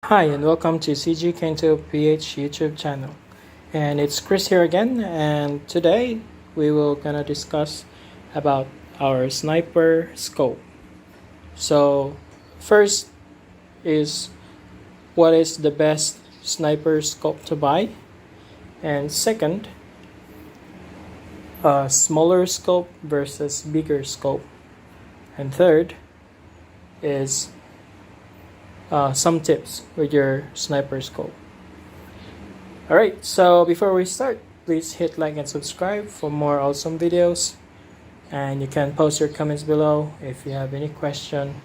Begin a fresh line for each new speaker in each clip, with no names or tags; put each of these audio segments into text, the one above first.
Hi and welcome to CG Kento PH YouTube channel. And it's Chris here again, and today we will gonna discuss about our sniper scope. So first is what is the best sniper scope to buy, and second, smaller scope versus bigger scope, and third is some tips with your sniper scope. Alright, so before we start, please hit like and subscribe for more awesome videos, and you can post your comments below if you have any question,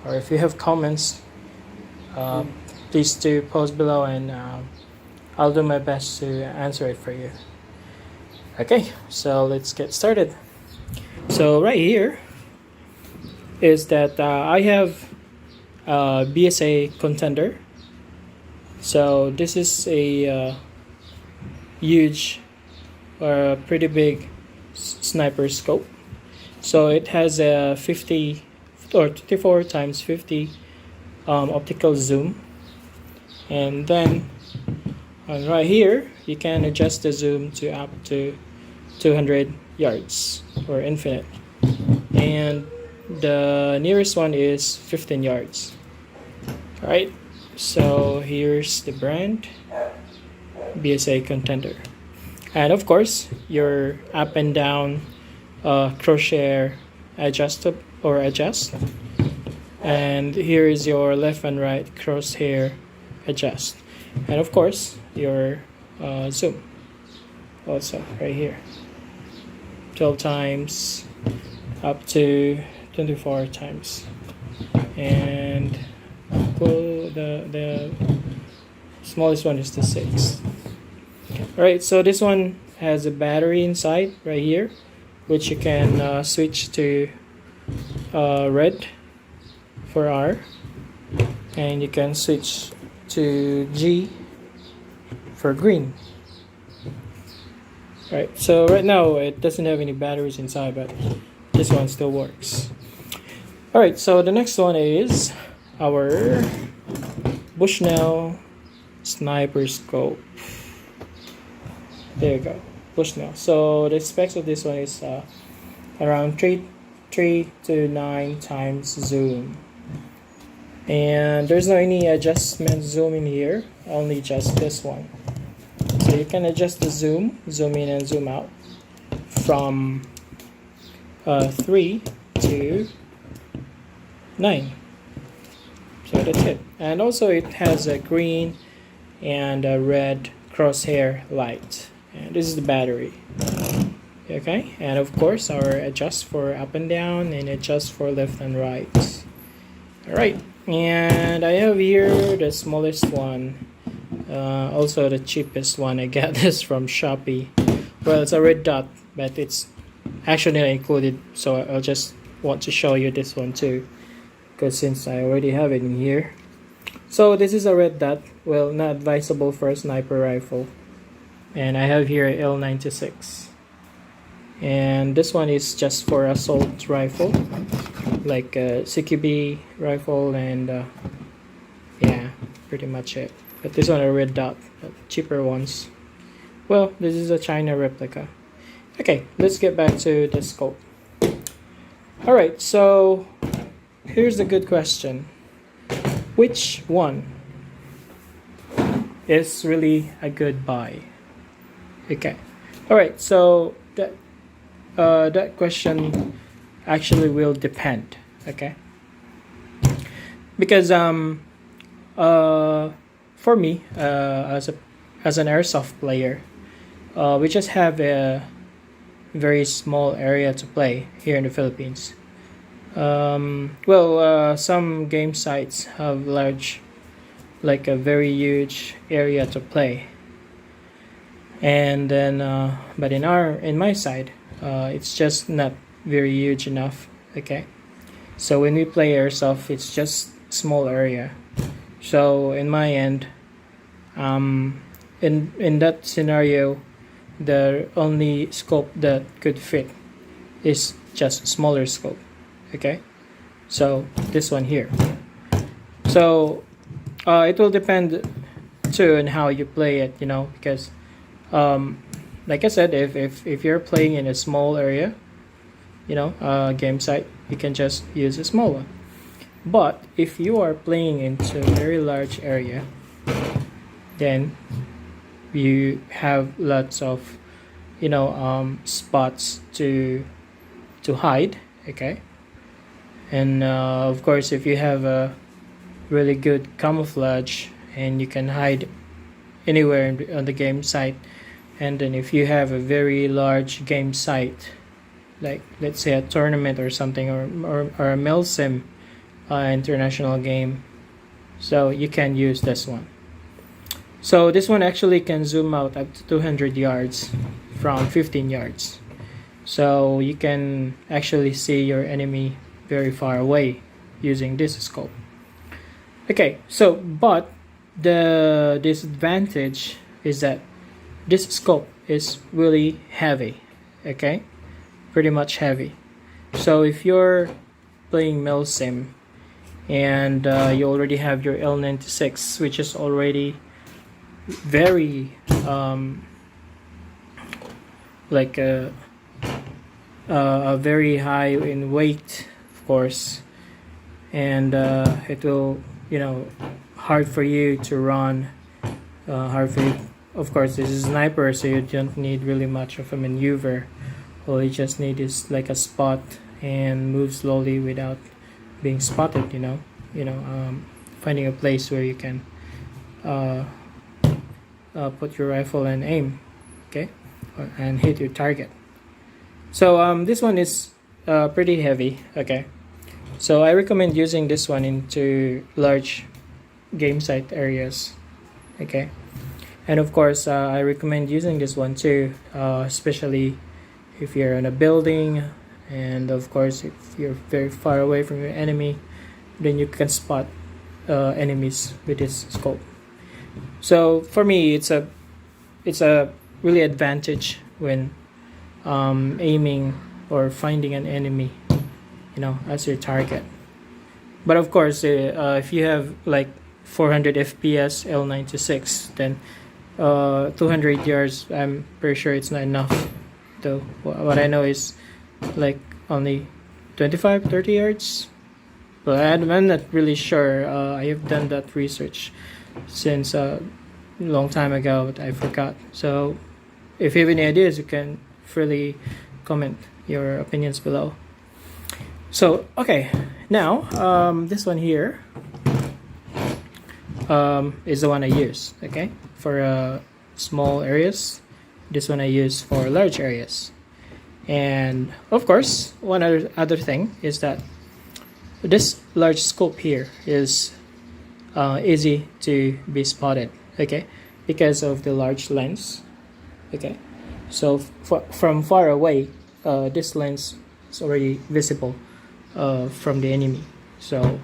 or if you have comments, please do post below, and I'll do my best to answer it for you. Okay, so let's get started. So right here is that I have BSA contender. So this is a huge or pretty big sniper scope. So it has a 50 or 24 times 50 optical zoom, and then right here you can adjust the zoom to up to 200 yards or infinite, and the nearest one is 15 yards. Alright, so here's the brand, BSA Contender. And of course, your up and down crosshair adjust. And here is your left and right crosshair adjust. And of course, your zoom also right here. 12 times up to 24 times, and the smallest one is the 6. Alright, so this one has a battery inside right here, which you can switch to red for R, and you can switch to G for green. Alright, so right now it doesn't have any batteries inside, but this one still works. Alright, so the next one is our Bushnell sniper scope. There you go, Bushnell. So the specs of this one is around 3 to 9 times zoom, and there's no any adjustment zoom in here, only just this one. So you can adjust the zoom in and zoom out from 3 to 9. So that's it. And also it has a green and a red crosshair light, and this is the battery. Okay, and of course our adjust for up and down and adjust for left and right. Alright, and I have here the smallest one, also the cheapest one. I got this from Shopee. Well, it's a red dot, but it's actually not included, so I'll just want to show you this one too, because since I already have it in here. So this is a red dot, well, not advisable for a sniper rifle, and I have here L96, and this one is just for assault rifle, like a CQB rifle, and yeah, pretty much it. But this one a red dot, cheaper ones. Well, this is a China replica. Okay, let's get back to the scope. Alright, so here's a good question. Which one is really a good buy? Okay. Alright, so that question actually will depend. Okay. Because for me, as an airsoft player, we just have a very small area to play here in the Philippines. Some game sites have large, like a very huge area to play, and then but in my side, it's just not very huge enough. Okay, so when we play airsoft, it's just small area. So in my end, in that scenario, the only scope that could fit is just smaller scope. Okay, so this one here. So it will depend too on how you play it, you know, because like I said, if you're playing in a small area, you know, game site, you can just use a small one. But if you are playing into a very large area, then you have lots of, you know, spots to hide. Okay, and of course, if you have a really good camouflage and you can hide anywhere on the game site, and then if you have a very large game site, like let's say a tournament or something, or a milsim international game, so you can use this one. So this one actually can zoom out up to 200 yards from 15 yards, so you can actually see your enemy very far away using this scope. Okay, so but the disadvantage is that this scope is really heavy. Okay, pretty much heavy. So if you're playing milsim and you already have your L96, which is already very like a very high in weight, of course, and it will, you know, hard for you to run, hard for you. Of course, this is a sniper, so you don't need really much of a maneuver. All you just need is like a spot and move slowly without being spotted, you know, finding a place where you can put your rifle and aim, okay, and hit your target. So this one is pretty heavy. Okay, so I recommend using this one into large game site areas. Okay, and of course I recommend using this one too, especially if you're in a building, and of course if you're very far away from your enemy, then you can spot enemies with this scope. So for me, it's a really advantage when aiming or finding an enemy, you know, as your target. But of course, if you have like 400 FPS L96, then 200 yards, I'm pretty sure it's not enough. Though what I know is like only 25-30 yards. But I'm not really sure. I have done that research since a long time ago, but I forgot. So if you have any ideas, you can freely comment your opinions below. So okay, now this one here is the one I use, okay, for small areas. This one I use for large areas. And of course, one other thing is that this large scope here is easy to be spotted, okay, because of the large lens. Okay, so from far away, this lens is already visible from the enemy. So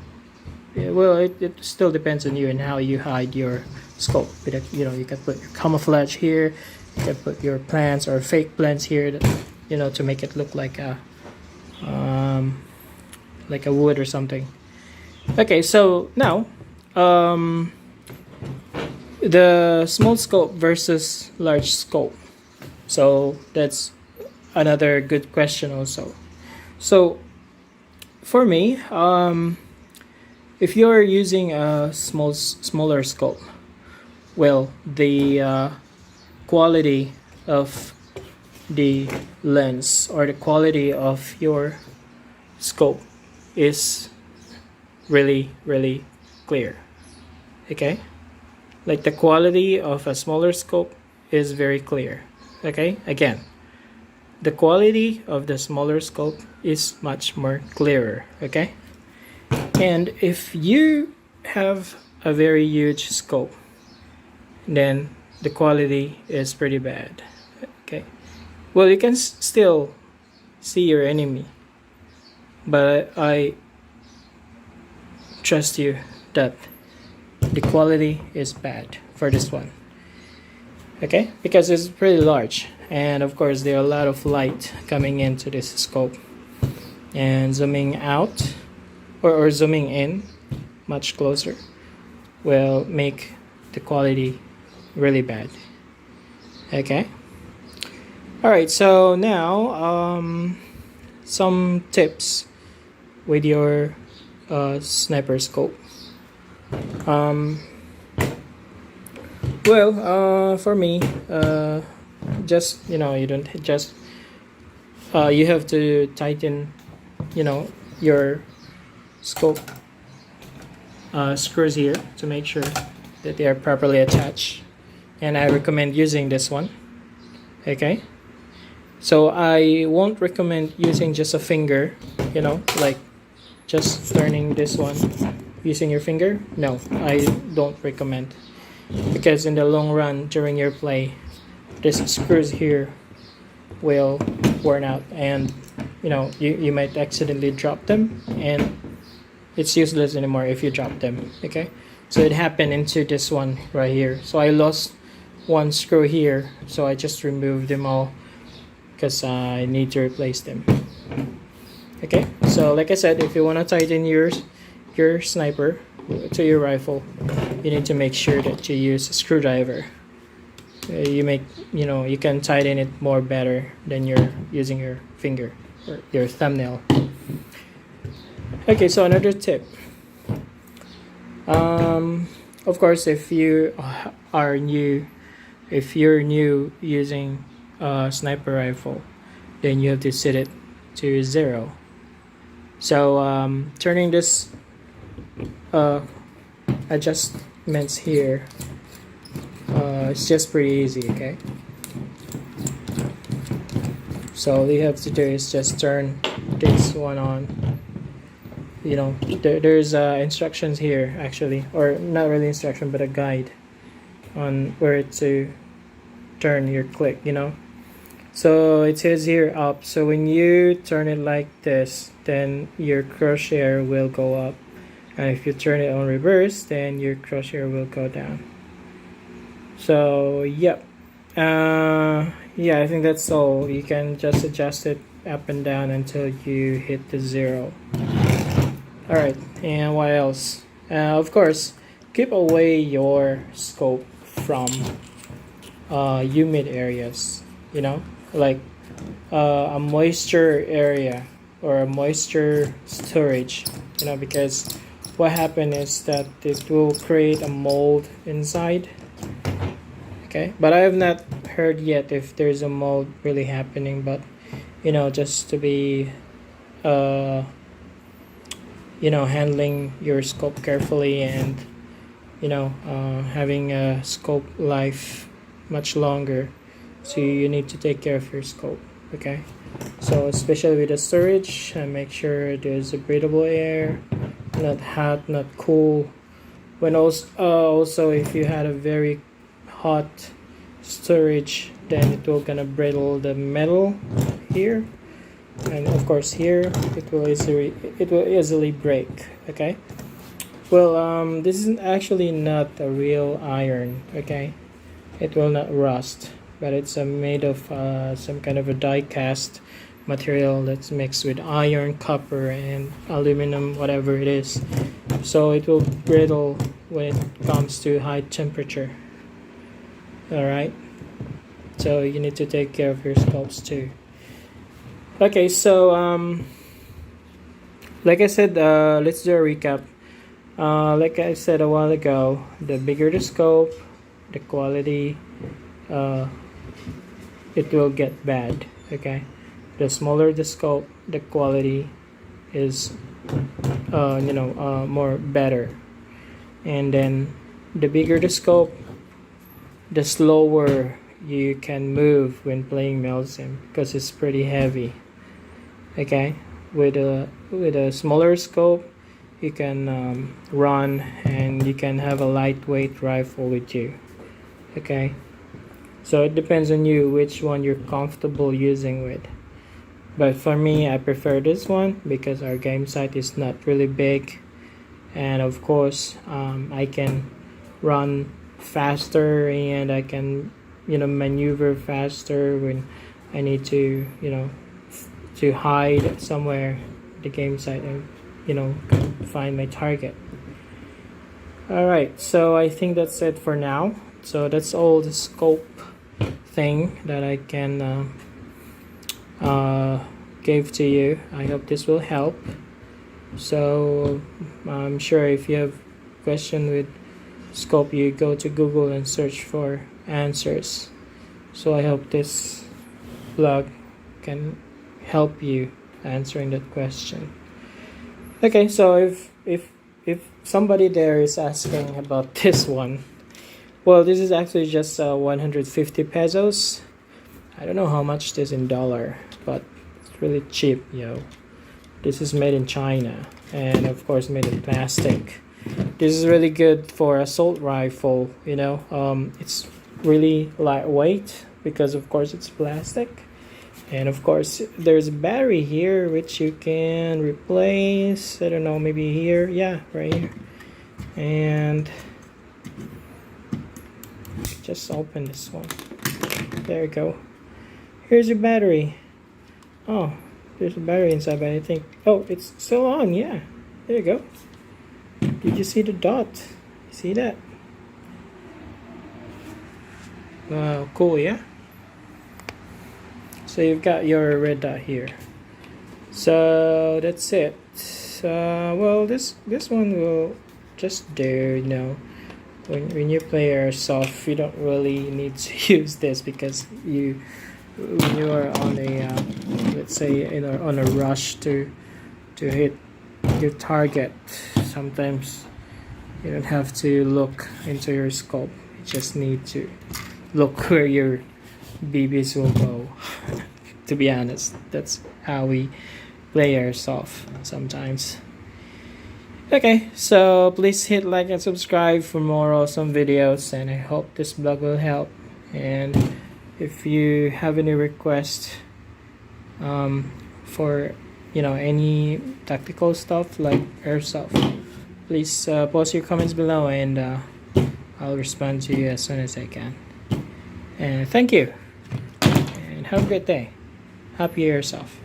yeah, well, it still depends on you and how you hide your scope. But you know, you can put your camouflage here, you can put your plants or fake plants here, that, you know, to make it look like a wood or something. Okay, so now the small scope versus large scope. So that's another good question also. So for me, if you're using a smaller scope, well, the quality of the lens or the quality of your scope is really clear. Okay, like the quality of a smaller scope is very clear. Okay, again, the quality of the smaller scope is much more clearer. Okay, and if you have a very huge scope, then the quality is pretty bad. Okay, well, you can still see your enemy, but I trust you that the quality is bad for this one. Okay, because it's pretty large, and of course there are a lot of light coming into this scope, and zooming out or zooming in much closer, will make the quality really bad. Okay. All right, so now some tips with your sniper scope. For me, just you don't just you have to tighten your scope screws here to make sure that they are properly attached, and I recommend using this one. Okay, so I won't recommend using just a finger, like just turning this one using your finger. No, I don't recommend, because in the long run during your play, these screws here will worn out, and you might accidentally drop them, and it's useless anymore if you drop them. Okay, so it happened into this one right here. So I lost one screw here, so I just removed them all because I need to replace them. Okay, so like I said, if you want to tighten your sniper to your rifle, you need to make sure that you use a screwdriver. You can tighten it more better than you're using your finger or your thumbnail. Okay, so another tip. Of course, if you're new using a sniper rifle, then you have to set it to 0. So turning this adjustments here, it's just pretty easy. Okay, so all you have to do is just turn this one on. There's instructions here actually, or not really instruction but a guide on where to turn your click. So it says here up, so when you turn it like this, then your crosshair will go up, and if you turn it on reverse, then your crosshair will go down. So yep, I think that's all. You can just adjust it up and down until you hit the 0. Alright, and what else? Of course, keep away your scope from humid areas, like a moisture area or a moisture storage, because what happens is that it will create a mold inside. Okay, but I have not heard yet if there's a mold really happening, but just to be handling your scope carefully, and having a scope life much longer, so you need to take care of your scope. Okay, so especially with the storage, make sure there's a breathable air, not hot, not cool. When also if you had a very hot storage, then it will gonna brittle the metal here, and of course here it will easily break. Okay, well this is actually not a real iron. Okay, it will not rust, but it's made of some kind of a die cast material that's mixed with iron, copper, and aluminum, whatever it is, so it will brittle when it comes to high temperature. All right, so you need to take care of your scopes too. Okay, so like I said, let's do a recap. Like I said a while ago, the bigger the scope, the quality, it will get bad. Okay, the smaller the scope, the quality is more better. And then the bigger the scope, the slower you can move when playing Melsim, because it's pretty heavy. Okay, with a smaller scope, you can run, and you can have a lightweight rifle with you. Okay, so it depends on you which one you're comfortable using with. But for me, I prefer this one because our game site is not really big, and of course I can run faster, and I can maneuver faster when I need to to hide somewhere the game site and find my target. Alright, so I think that's it for now. So that's all the scope thing that I can give to you. I hope this will help. So I'm sure if you have question with scope, you go to Google and search for answers. So I hope this blog can help you answering that question. Okay, so if somebody there is asking about this one, well, this is actually just 150 pesos. I don't know how much this in dollar, but it's really cheap, yo. This is made in China, and of course made in plastic. This is really good for assault rifle, you know. It's really lightweight because of course it's plastic. And of course there's a battery here which you can replace. I don't know, maybe here. Yeah, right here. And just open this one. There you go. Here's your battery. Oh, there's a battery inside, but I think, oh, it's still on. Yeah, there you go. Did you see the dot? See that? Wow, cool, yeah. So you've got your red dot here. So that's it. Well, this one will just do, you know. When you play airsoft, you don't really need to use this because when you are on a let's say on a rush to hit your target, sometimes you don't have to look into your scope. You just need to look where your BBs will go. To be honest, that's how we play airsoft sometimes. Okay, so please hit like and subscribe for more awesome videos, and I hope this blog will help. And if you have any requests for any tactical stuff like airsoft, please post your comments below, and I'll respond to you as soon as I can. And thank you, and have a great day. Happy airsoft.